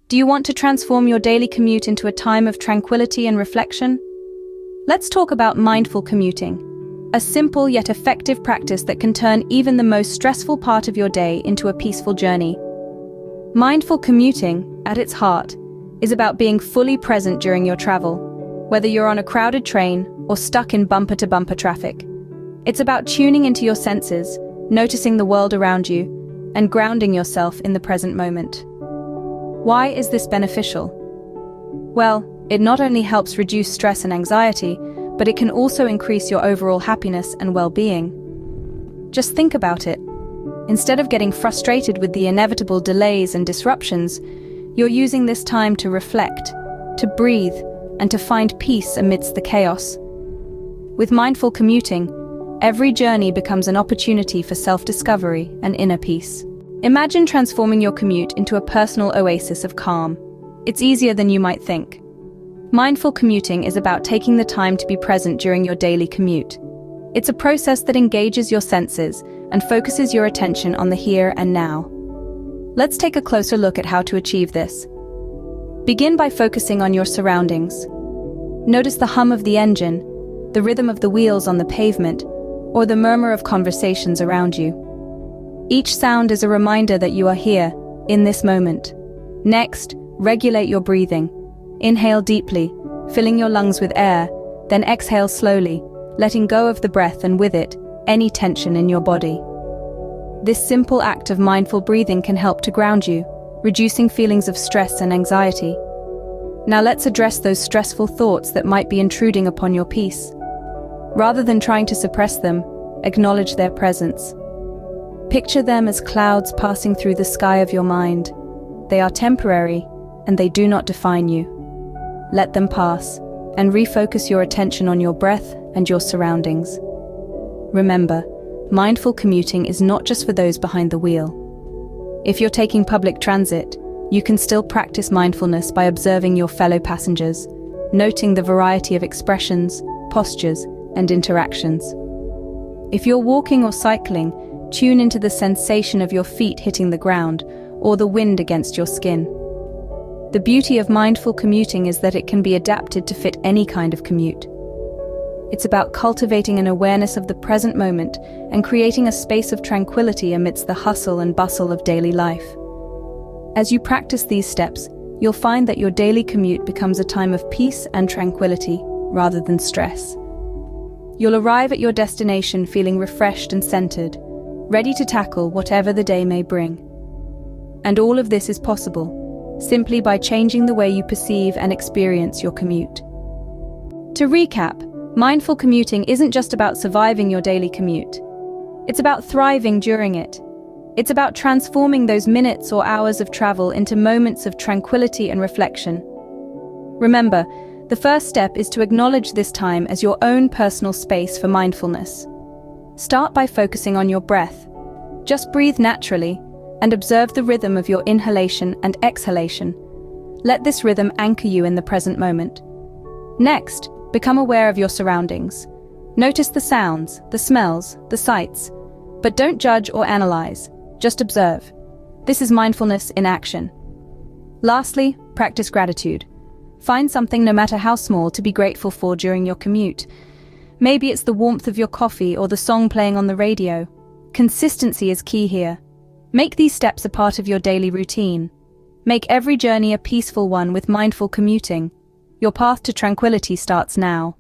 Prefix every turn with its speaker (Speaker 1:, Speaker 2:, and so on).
Speaker 1: Do you want to transform your daily commute into a time of tranquility and reflection? Let's talk about mindful commuting, a simple yet effective practice that can turn even the most stressful part of your day into a peaceful journey. Mindful commuting, at its heart, is about being fully present during your travel, whether you're on a crowded train or stuck in bumper-to-bumper traffic. It's about tuning into your senses, noticing the world around you, and grounding yourself in the present moment. Why is this beneficial? Well, it not only helps reduce stress and anxiety, but it can also increase your overall happiness and well-being. Just think about it. Instead of getting frustrated with the inevitable delays and disruptions, you're using this time to reflect, to breathe, and to find peace amidst the chaos. With mindful commuting, every journey becomes an opportunity for self-discovery and inner peace. Imagine transforming your commute into a personal oasis of calm. It's easier than you might think. Mindful commuting is about taking the time to be present during your daily commute. It's a process that engages your senses and focuses your attention on the here and now. Let's take a closer look at how to achieve this. Begin by focusing on your surroundings. Notice the hum of the engine, the rhythm of the wheels on the pavement, or the murmur of conversations around you. Each sound is a reminder that you are here, in this moment. Next, regulate your breathing. Inhale deeply, filling your lungs with air, then exhale slowly, letting go of the breath and with it, any tension in your body. This simple act of mindful breathing can help to ground you, reducing feelings of stress and anxiety. Now let's address those stressful thoughts that might be intruding upon your peace. Rather than trying to suppress them, acknowledge their presence. Picture them as clouds passing through the sky of your mind. They are temporary, and they do not define you. Let them pass, and refocus your attention on your breath and your surroundings. Remember, mindful commuting is not just for those behind the wheel. If you're taking public transit, you can still practice mindfulness by observing your fellow passengers, noting the variety of expressions, postures, and interactions. If you're walking or cycling, tune into the sensation of your feet hitting the ground or the wind against your skin. The beauty of mindful commuting is that it can be adapted to fit any kind of commute. It's about cultivating an awareness of the present moment and creating a space of tranquility amidst the hustle and bustle of daily life. As you practice these steps, you'll find that your daily commute becomes a time of peace and tranquility rather than stress. You'll arrive at your destination feeling refreshed and centered, ready to tackle whatever the day may bring. And all of this is possible simply by changing the way you perceive and experience your commute. To recap, mindful commuting isn't just about surviving your daily commute. It's about thriving during it. It's about transforming those minutes or hours of travel into moments of tranquility and reflection. Remember, the first step is to acknowledge this time as your own personal space for mindfulness. Start by focusing on your breath. Just breathe naturally and observe the rhythm of your inhalation and exhalation. Let this rhythm anchor you in the present moment. Next, become aware of your surroundings. Notice the sounds, the smells, the sights. But don't judge or analyze, just observe. This is mindfulness in action. Lastly, practice gratitude. Find something, no matter how small, to be grateful for during your commute. Maybe it's the warmth of your coffee or the song playing on the radio. Consistency is key here. Make these steps a part of your daily routine. Make every journey a peaceful one with mindful commuting. Your path to tranquility starts now.